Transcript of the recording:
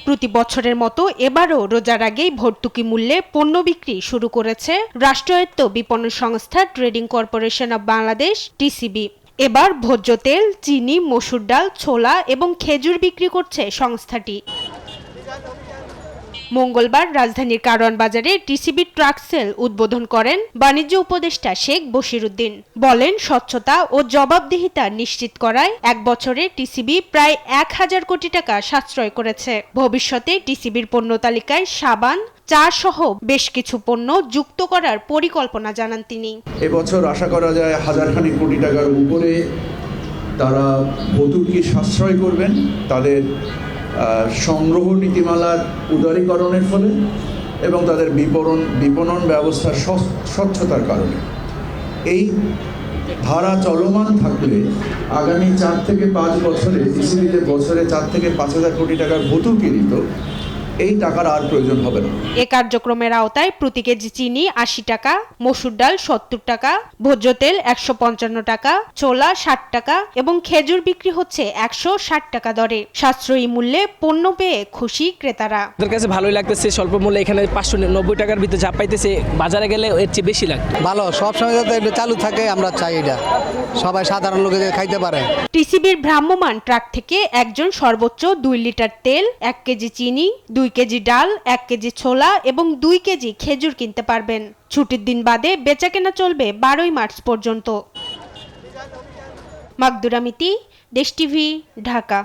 প্রতি বছরের মতো এবারও রোজার আগেই ভর্তুকি মূল্যে পণ্য বিক্রি শুরু করেছে রাষ্ট্রায়ত্ত বিপণন সংস্থা trading corporation of Bangladesh TCB. এবার ভোজ্য তেল, চিনি, মসুর ডাল, ছোলা এবং খেজুর বিক্রি করছে সংস্থাটি। মঙ্গলবার রাজধানীর কারওয়ান বাজারে টিসিবি ট্রাক সেল উদ্বোধন করেন বাণিজ্য উপদেষ্টা শেখ বশিরউদ্দিন। বলেন, স্বচ্ছতা ও জবাবদিহিতা নিশ্চিত করায় এক বছরে টিসিবি প্রায় ১,০০০ কোটি টাকা সাশ্রয় করেছে। ভবিষ্যতে টিসিবির পণ্য তালিকায় সাবান, চা সহ বেশ কিছু পণ্য যুক্ত করার পরিকল্পনা জানান তিনি। এবছর আশা করা যায় হাজারখানেক কোটি টাকার উপরে তারা ভর্তুকি সাশ্রয় করবেন তাদের সংগ্রহ নীতিমালার উদারীকরণের ফলে এবং তাদের বিপণন ব্যবস্থার স্বচ্ছতার কারণে। এই ধারা চলমান থাকলে আগামী 4 থেকে 5 বছরে টিসিবিতে বছরে 4 থেকে 5,000 কোটি টাকার ভর্তুকি দিত, এই টাকার আর প্রয়োজন হবে না। এ কার্যক্রমের আওতায় প্রতি কেজি চিনি ৮০ টাকা, মসুর ডাল ৭০ টাকা, ভোজ্য তেল ১৫৫ টাকা, ছোলা ৬০ টাকা এবং খেজুর বিক্রি হচ্ছে ১৬০ টাকা দরে। সাশ্রয়ী মূল্যে পণ্য পেয়ে খুশি ক্রেতারা। আমাদের কাছে ভালোই লাগতেছে, স্বল্প মূল্যে এখানে ৫৯০ টাকার ভিতরে যা পাইতেছে বাজারে গেলে এর চেয়ে বেশি লাগে। ভালো, সবসময় যাতে এটা চালু থাকে আমরা চাই, এটা সবাই সাধারণ লোকে খাইতে পারে। টিসিবির ভ্রাম্যমাণ ট্রাক থেকে একজন সর্বোচ্চ ২ লিটার তেল, ১ কেজি চিনি, ২ কেজি ডাল, ১ কেজি ছোলা এবং ২ কেজি খেজুর কিনতে পারবেন। ছুটির দিন বাদে বেচাকেনা চলবে ১২ই মার্চ পর্যন্ত। মাকদুরা মিতি, দেশ টিভি, ঢাকা।